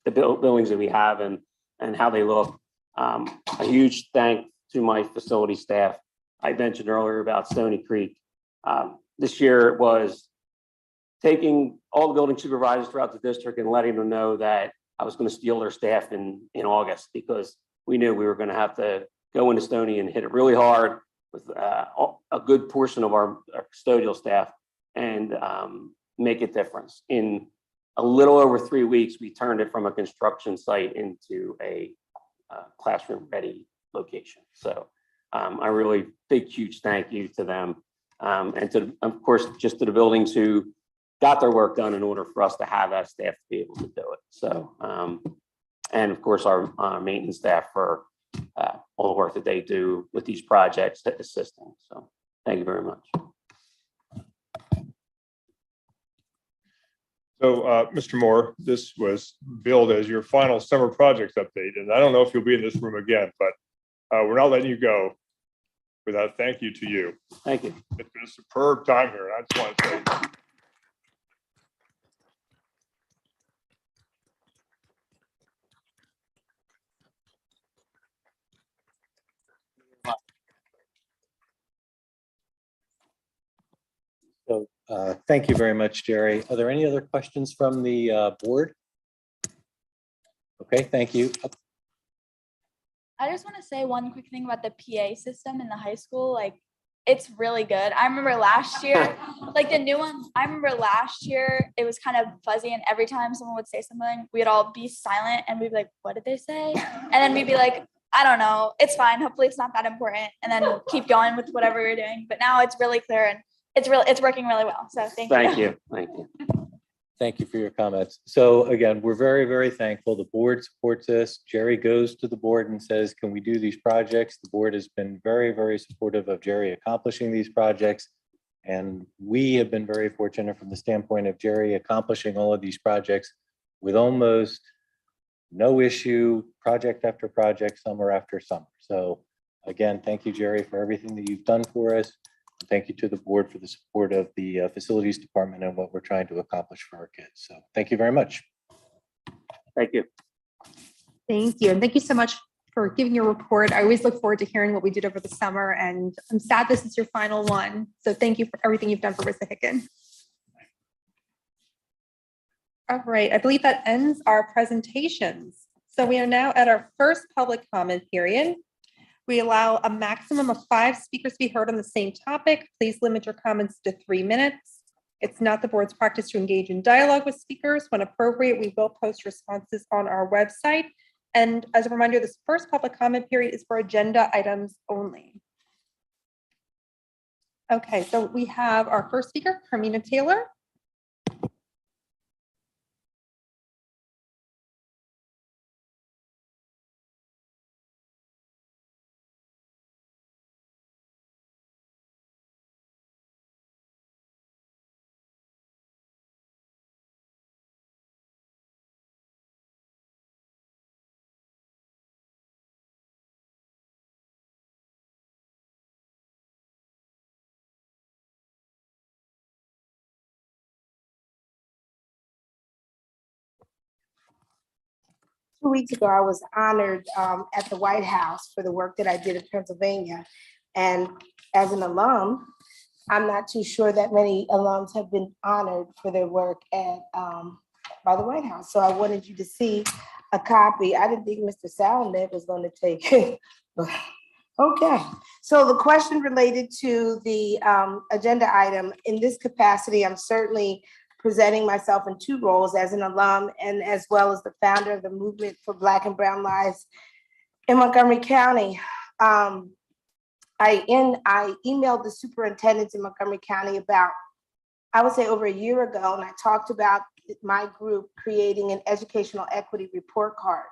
Speaker 13: buildings that we have and how they look. A huge thank to my facility staff. I mentioned earlier about Stoney Creek. This year it was taking all the building supervisors throughout the district and letting them know that I was going to steal their staff in August, because we knew we were going to have to go into Stoney and hit it really hard with a good portion of our custodial staff and make a difference. In a little over 3 weeks, we turned it from a construction site into a classroom ready location. So I really big, huge thank you to them. And to, of course, just to the buildings who got their work done in order for us to have that staff to be able to do it. So, and of course, our maintenance staff for all the work that they do with these projects assisting. So thank you very much.
Speaker 3: So, Mr. Moore, this was billed as your final summer projects update, and I don't know if you'll be in this room again, but we're not letting you go without a thank you to you.
Speaker 13: Thank you.
Speaker 3: It's been a superb time here, and I just want to say
Speaker 12: So thank you very much, Jerry. Are there any other questions from the board? Okay, thank you.
Speaker 14: I just want to say one quick thing about the PA system in the high school. Like, it's really good. I remember last year, like the new one, I remember last year it was kind of fuzzy, and every time someone would say something, we'd all be silent and we'd be like, what did they say? And then we'd be like, I don't know, it's fine. Hopefully it's not that important. And then keep going with whatever you're doing. But now it's really clear and it's working really well. So thank you.
Speaker 13: Thank you. Thank you.
Speaker 12: Thank you for your comments. So again, we're very, very thankful. The board supports this. Jerry goes to the board and says, can we do these projects? The board has been very, very supportive of Jerry accomplishing these projects. And we have been very fortunate from the standpoint of Jerry accomplishing all of these projects with almost no issue, project after project, summer after summer. So again, thank you, Jerry, for everything that you've done for us. Thank you to the board for the support of the facilities department and what we're trying to accomplish for our kids. So thank you very much.
Speaker 13: Thank you.
Speaker 2: Thank you. And thank you so much for giving your report. I always look forward to hearing what we did over the summer, and I'm sad this is your final one. So thank you for everything you've done for Wissahickon. All right, I believe that ends our presentations. So we are now at our first public comment period. We allow a maximum of 5 speakers to be heard on the same topic. Please limit your comments to 3 minutes. It's not the board's practice to engage in dialogue with speakers. When appropriate, we will post responses on our website. And as a reminder, this first public comment period is for agenda items only. Okay, so we have our first speaker, Carmina Taylor.
Speaker 15: 2 weeks ago, I was honored at the White House for the work that I did in Pennsylvania. And as an alum, I'm not too sure that many alums have been honored for their work at by the White House. So I wanted you to see a copy. I didn't think Mr. Salnick was going to take it. Okay, so the question related to the agenda item, in this capacity, I'm certainly presenting myself in two roles as an alum and as well as the founder of the Movement for Black and Brown Lives in Montgomery County. I emailed the superintendents in Montgomery County about, I would say over a year ago, and I talked about my group creating an educational equity report card.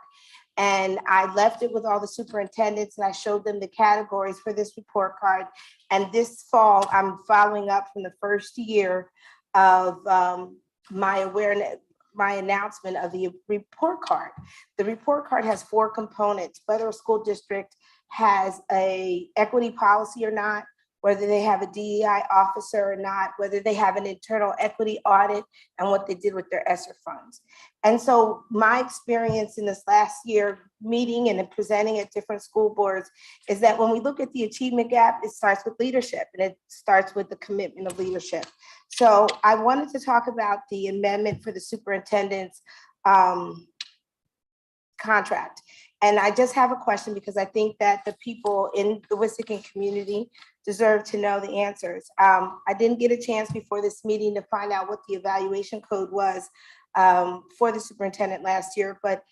Speaker 15: And I left it with all the superintendents and I showed them the categories for this report card. And this fall, I'm following up from the first year of my announcement of the report card. The report card has 4 components: whether a school district has a equity policy or not, whether they have a DEI officer or not, whether they have an internal equity audit, and what they did with their ESSER funds. And so my experience in this last year meeting and presenting at different school boards is that when we look at the achievement gap, it starts with leadership and it starts with the commitment of leadership. So I wanted to talk about the amendment for the superintendent's contract. And I just have a question because I think that the people in the Wissahickon community deserve to know the answers. I didn't get a chance before this meeting to find out what the evaluation code was for the superintendent last year, but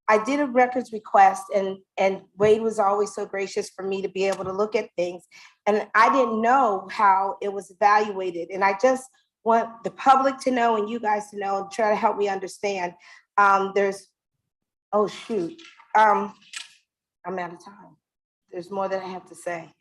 Speaker 15: I did a records request and Wade was always so gracious for me to be able to look at things. And I didn't know how it was evaluated. And I just want the public to know and you guys to know and try to help me understand. Oh shoot, I'm out of time. There's more that I have to say.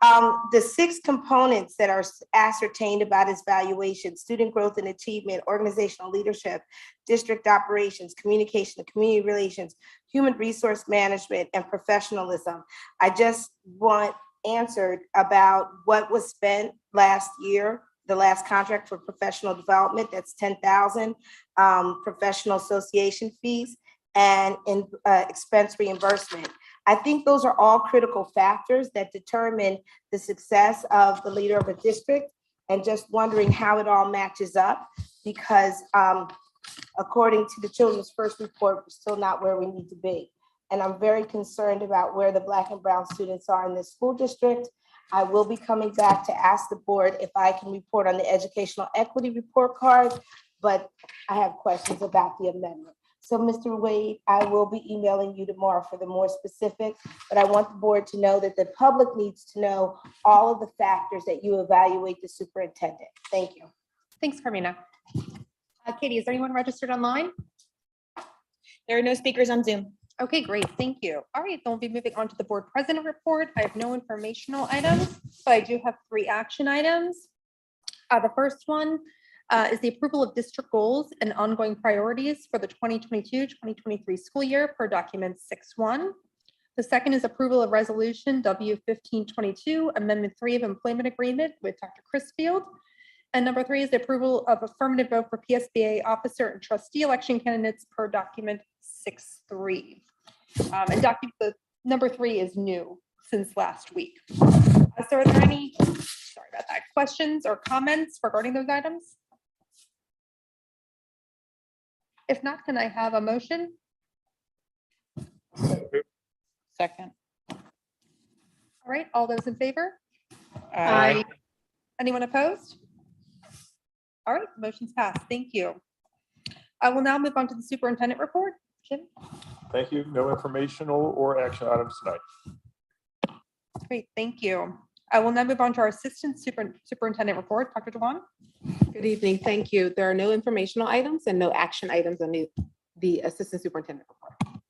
Speaker 15: The 6 components that are ascertained about its valuation: student growth and achievement, organizational leadership, district operations, communication and community relations, human resource management, and professionalism. I just want answered about what was spent last year, the last contract for professional development, that's $10,000, professional association fees, and in expense reimbursement. I think those are all critical factors that determine the success of the leader of a district, and just wondering how it all matches up because according to the Children's First Report, we're still not where we need to be. And I'm very concerned about where the Black and brown students are in this school district. I will be coming back to ask the board if I can report on the educational equity report card, but I have questions about the amendment. So Mr. Wade, I will be emailing you tomorrow for the more specific, but I want the board to know that the public needs to know all of the factors that you evaluate the superintendent. Thank you.
Speaker 2: Thanks, Carmina. Katie, is there anyone registered online?
Speaker 1: There are no speakers on Zoom.
Speaker 2: Okay, great, thank you. All right, then we'll be moving on to the board president report. I have no informational items, but I do have 3 action items. The first one is the approval of district goals and ongoing priorities for the 2022-2023 school year per document 6-1. The second is approval of resolution W1522, amendment 3 of employment agreement with Dr. Crisfield. And number 3 is the approval of affirmative vote for PSBA officer and trustee election candidates per document 6-3. And document the number 3 is new since last week. So are there any, sorry about that, questions or comments regarding those items? If not, can I have a motion?
Speaker 9: Second.
Speaker 2: All right, all those in favor?
Speaker 9: Aye.
Speaker 2: Anyone opposed? All right, motion's passed. Thank you. I will now move on to the superintendent report. Jim?
Speaker 3: Thank you. No informational or action items tonight.
Speaker 2: Great, thank you. I will now move on to our assistant superintendent report. Dr. Dewan?
Speaker 16: Good evening. Thank you. There are no informational items and no action items on the assistant superintendent report.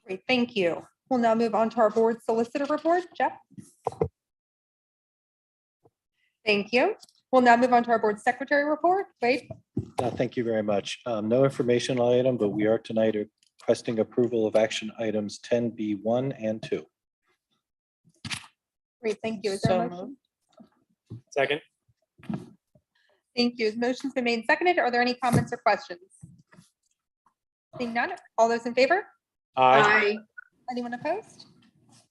Speaker 2: Great, thank you. We'll now move on to our board solicitor report. Jeff? Thank you. We'll now move on to our board secretary report. Wade?
Speaker 12: Thank you very much. No informational item, but we are tonight requesting approval of action items 10B1 and 2.
Speaker 2: Great, thank you. Is there a
Speaker 9: So
Speaker 2: motion?
Speaker 5: Second.
Speaker 2: Thank you. Motion's been made and seconded. Are there any comments or questions? Seeing none, all those in favor?
Speaker 5: Aye.
Speaker 2: Anyone opposed?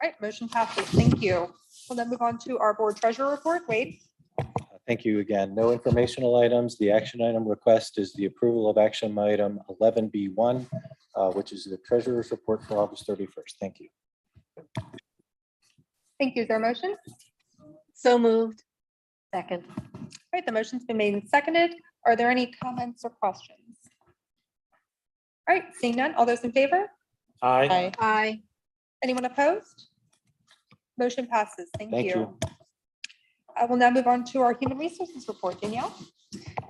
Speaker 2: All right, motion passes. Thank you. We'll then move on to our board treasurer report. Wade.
Speaker 12: Thank you again. No informational items. The action item request is the approval of action item 11B1, which is the treasurer's report for August 31st. Thank you.
Speaker 2: Thank you. Is there a motion?
Speaker 10: So moved.
Speaker 11: Second.
Speaker 2: All right, the motion's been made and seconded. Are there any comments or questions? All right, seeing none. All those in favor?
Speaker 5: Aye.
Speaker 10: Aye.
Speaker 2: Anyone opposed? Motion passes. Thank
Speaker 12: Thank
Speaker 2: you.
Speaker 12: you.
Speaker 2: I will now move on to our human resources report. Danielle?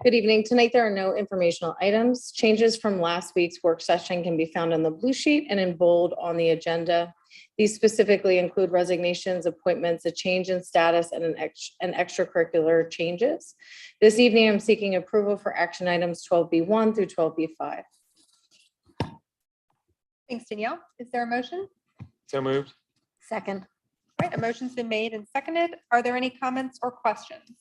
Speaker 17: Good evening. Tonight, there are no informational items. Changes from last week's work session can be found on the blue sheet and in bold on the agenda. These specifically include resignations, appointments, a change in status, and extracurricular changes. This evening, I'm seeking approval for action items 12B1 through 12B5.
Speaker 2: Thanks, Danielle. Is there a motion?
Speaker 5: So moved.
Speaker 10: Second.
Speaker 2: All right, a motion's been made and seconded. Are there any comments or questions?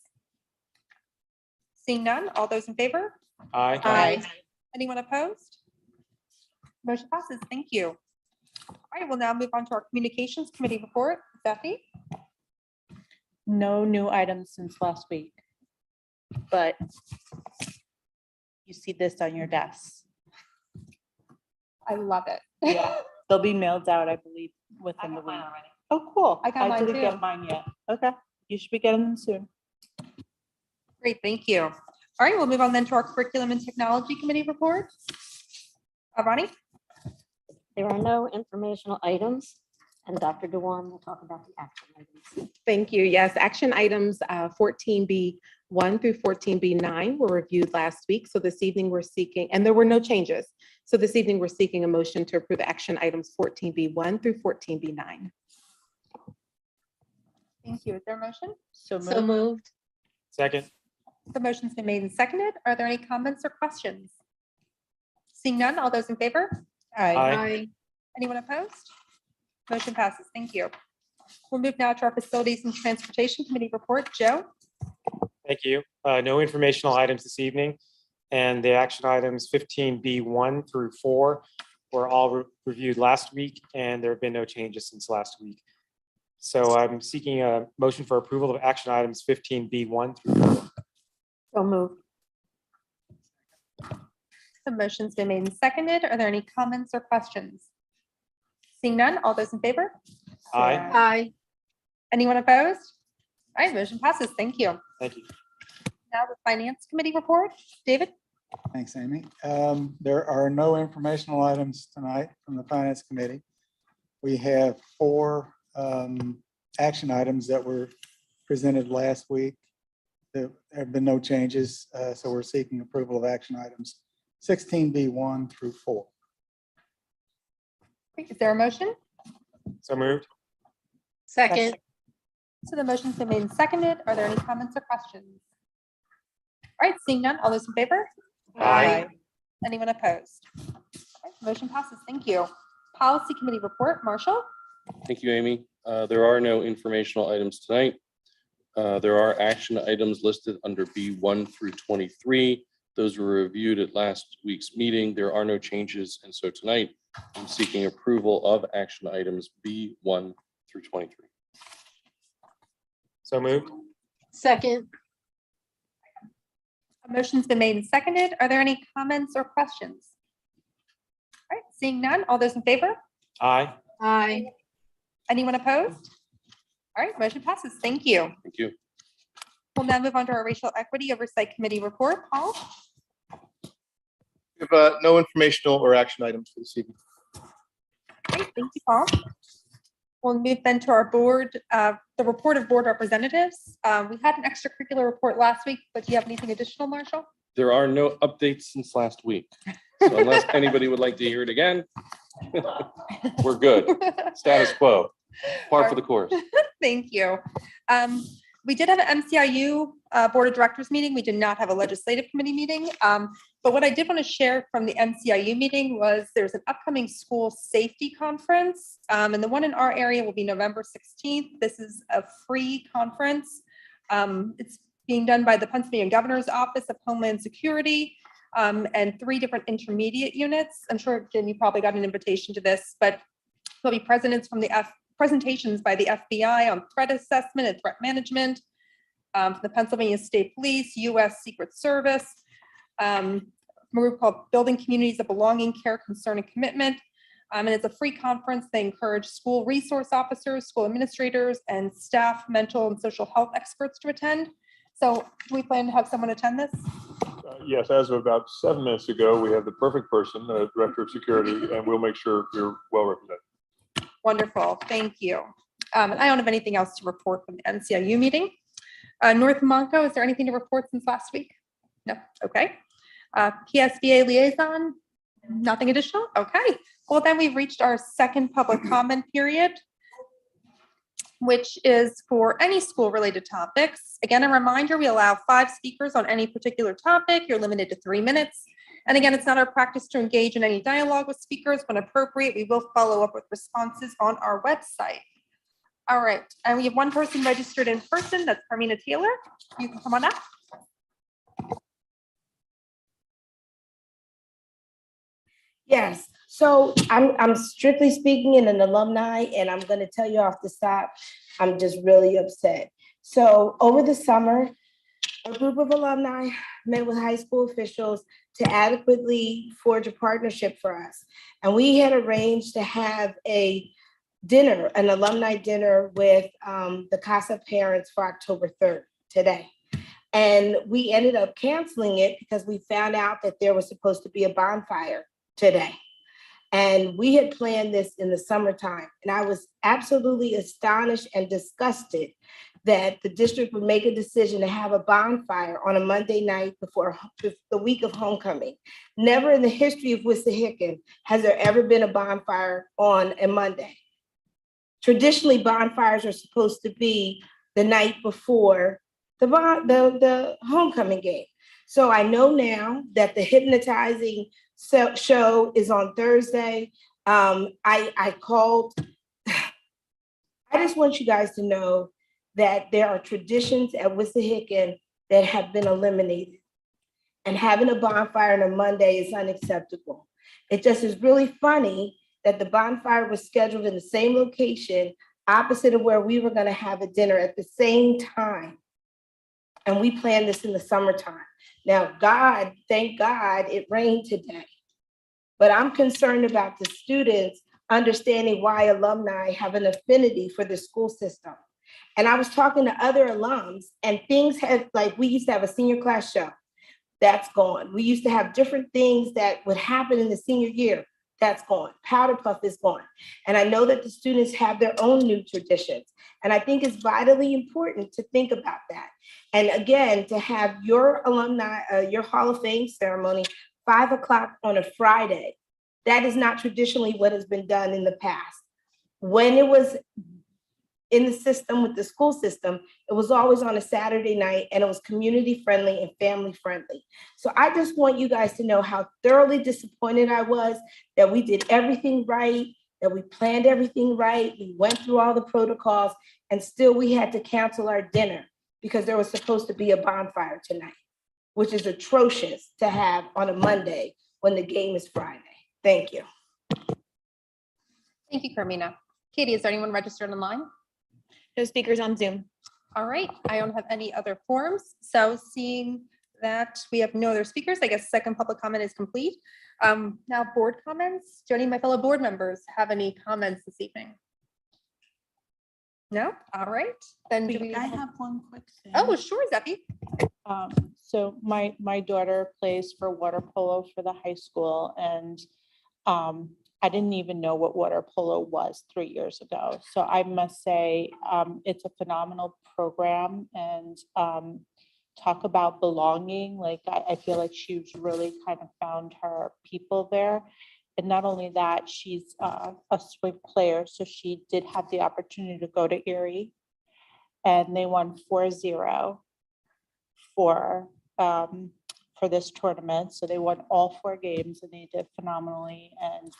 Speaker 2: Seeing none, all those in favor?
Speaker 5: Aye.
Speaker 2: Anyone opposed? Motion passes. Thank you. All right, we'll now move on to our communications committee report. Stephanie?
Speaker 1: No new items since last week. But you see this on your desk.
Speaker 2: I love it.
Speaker 1: Yeah, they'll be mailed out, I believe, within the week. Oh, cool.
Speaker 2: I got mine
Speaker 1: didn't
Speaker 2: too.
Speaker 1: get mine yet. Okay, you should be getting them soon.
Speaker 2: Great, thank you. All right, we'll move on then to our curriculum and technology committee report. Ronnie?
Speaker 11: There are no informational items, and Dr. Dewan will talk about the action items.
Speaker 16: Thank you. Yes, action items 14B1 through 14B9 were reviewed last week. So this evening we're seeking, and there were no changes. So this evening we're seeking a motion to approve action items 14B1 through 14B9.
Speaker 2: Thank you. Is there a motion?
Speaker 1: So
Speaker 10: So moved.
Speaker 5: Second.
Speaker 2: The motion's been made and seconded. Are there any comments or questions? Seeing none, all those in favor?
Speaker 5: Aye.
Speaker 2: Anyone opposed? Motion passes. Thank you. We'll move now to our facilities and transportation committee report. Joe?
Speaker 5: Thank you. No informational items this evening. And the action items 15B1 through 4 were all reviewed last week, and there have been no changes since last week. So I'm seeking a motion for approval of action items 15B1 through 4.
Speaker 11: So moved.
Speaker 2: The motion's been made and seconded. Are there any comments or questions? Seeing none, all those in favor?
Speaker 5: Aye.
Speaker 10: Aye.
Speaker 2: Anyone opposed? All right, motion passes. Thank you.
Speaker 5: Thank you.
Speaker 2: Now the finance committee report. David?
Speaker 18: Thanks, Amy. There are no informational items tonight from the Finance Committee. We have 4 action items that were presented last week. There have been no changes, so we're seeking approval of action items 16B1 through 4.
Speaker 2: Is there a motion?
Speaker 5: So moved.
Speaker 10: Second.
Speaker 2: So the motion's been made and seconded. Are there any comments or questions? All right, seeing none, all those in favor?
Speaker 5: Aye.
Speaker 2: Anyone opposed? All right, motion passes. Thank you. Policy committee report, Marshall?
Speaker 19: Thank you, Amy. There are no informational items tonight. There are action items listed under B1 through 23. Those were reviewed at last week's meeting. There are no changes, and so tonight I'm seeking approval of action items B1 through 23.
Speaker 5: So moved.
Speaker 10: Second.
Speaker 2: A motion's been made and seconded. Are there any comments or questions? All right, seeing none, all those in favor?
Speaker 5: Aye.
Speaker 10: Aye.
Speaker 2: Anyone opposed? All right, motion passes. Thank you.
Speaker 19: Thank you.
Speaker 2: We'll now move on to our racial equity oversight committee report. Paul?
Speaker 20: We have no informational or action items for this evening.
Speaker 2: Great, thank you, Paul. We'll move then to our board, the report of board representatives. We had an extracurricular report last week, but do you have anything additional, Marshall?
Speaker 19: There are no updates since last week. So unless anybody would like to hear it again, we're good. Status quo, par for the course.
Speaker 2: Thank you. We did have an MCIU Board of Directors meeting. We did not have a legislative committee meeting. But what I did want to share from the MCIU meeting was there's an upcoming school safety conference. And the one in our area will be November 16th. This is a free conference. It's being done by the Pennsylvania Governor's Office of Homeland Security. and 3 different intermediate units. I'm sure, Jim, you probably got an invitation to this, but there'll be presentations by the FBI on threat assessment and threat management, the Pennsylvania State Police, U.S. Secret Service, a group called Building Communities of Belonging, Care, Concern, and Commitment. And it's a free conference. They encourage school resource officers, school administrators, and staff, mental and social health experts to attend. So do we plan to have someone attend this?
Speaker 3: Yes, as of about 7 minutes ago, we have the perfect person, the Director of Security, and we'll make sure you're well represented.
Speaker 2: Wonderful, thank you. And I don't have anything else to report from the NCIU meeting. North Monco, is there anything to report since last week? No, okay. PSBA liaison, nothing additional? Okay. Well, then we've reached our second public comment period, which is for any school-related topics. Again, a reminder, we allow 5 speakers on any particular topic. You're limited to 3 minutes. And again, it's not our practice to engage in any dialogue with speakers. When appropriate, we will follow up with responses on our website. All right, and we have 1 person registered in person. That's Carmina Taylor. You can come on up.
Speaker 15: Yes, so I'm strictly speaking in an alumni, and I'm going to tell you off the top, I'm just really upset. So over the summer, a group of alumni met with high school officials to adequately forge a partnership for us. And we had arranged to have a dinner, an alumni dinner with the CASA parents for October 3rd, today. And we ended up canceling it because we found out that there was supposed to be a bonfire today. And we had planned this in the summertime. And I was absolutely astonished and disgusted that the district would make a decision to have a bonfire on a Monday night before the week of homecoming. Never in the history of Wissahickon has there ever been a bonfire on a Monday. Traditionally, bonfires are supposed to be the night before the homecoming game. So I know now that the hypnotizing show is on Thursday. I called. I just want you guys to know that there are traditions at Wissahickon that have been eliminated. And having a bonfire on a Monday is unacceptable. It just is really funny that the bonfire was scheduled in the same location opposite of where we were going to have a dinner at the same time. And we planned this in the summertime. Now, thank God it rained today. But I'm concerned about the students understanding why alumni have an affinity for the school system. And I was talking to other alums, and things have, like, we used to have a senior class show. That's gone. We used to have different things that would happen in the senior year. That's gone. Powder puff is gone. And I know that the students have their own new traditions. And I think it's vitally important to think about that. And again, to have your alumni, your Hall of Fame ceremony, 5 o'clock on a Friday, that is not traditionally what has been done in the past. When it was in the system with the school system, it was always on a Saturday night, and it was community friendly and family friendly. So I just want you guys to know how thoroughly disappointed I was that we did everything right, that we planned everything right. We went through all the protocols, and still we had to cancel our dinner because there was supposed to be a bonfire tonight, which is atrocious to have on a Monday when the game is Friday. Thank you.
Speaker 2: Thank you, Carmina. Katie, is there anyone registered online?
Speaker 1: No speakers on Zoom.
Speaker 2: All right, I don't have any other forms. So seeing that we have no other speakers, I guess second public comment is complete. Now board comments. Do any of my fellow board members have any comments this evening? No? All right. Then do we
Speaker 9: I have one quick thing.
Speaker 2: Oh, sure, Zeppi.
Speaker 9: So my daughter plays for water polo for the high school, and I didn't even know what water polo was 3 years ago. So I must say it's a phenomenal program, and talk about belonging. Like I feel like she's really kind of found her people there. And not only that, she's a swing player. So she did have the opportunity to go to Erie, and they won 4-0 for this tournament. So they won all 4 games, and they did phenomenally. And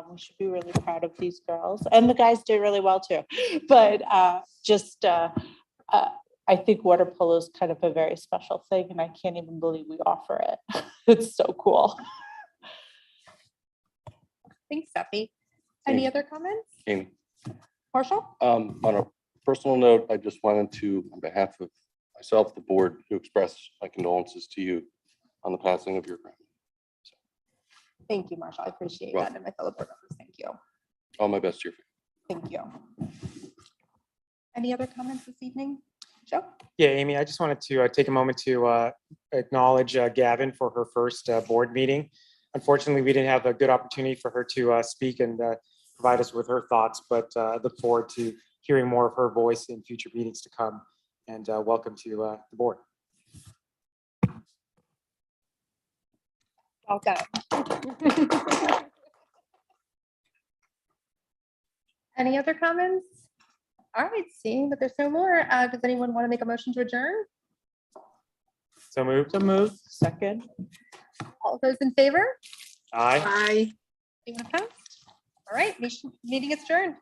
Speaker 9: we should be really proud of these girls. And the guys did really well too. But I think water polo is kind of a very special thing, and I can't even believe we offer it.
Speaker 7: It's so cool.
Speaker 2: Thanks, Stephanie. Any other comments?
Speaker 19: Amy,
Speaker 2: Marshall?
Speaker 19: on a personal note, I just wanted to, on behalf of myself, the board, to express my condolences to you on the passing of your grandma.
Speaker 2: Thank you, Marshall. I appreciate
Speaker 19: Well-
Speaker 2: that. And my fellow board members, thank you.
Speaker 19: All my best to your family.
Speaker 2: Thank you. Any other comments this evening? Joe?
Speaker 5: Yeah, Amy, I just wanted to take a moment to acknowledge Gavin for her first board meeting. Unfortunately, we didn't have a good opportunity for her to speak and provide us with her thoughts, but I look forward to hearing more of her voice in future meetings to come. And welcome to the board.
Speaker 2: Welcome. Any other comments? All right, seeing that there's no more, does anyone want to make a motion to adjourn?
Speaker 5: So moved.
Speaker 16: So moved. Second.
Speaker 2: All those in favor?
Speaker 5: Aye.
Speaker 10: Bye.
Speaker 2: Anyone opposed? All right, meeting is adjourned.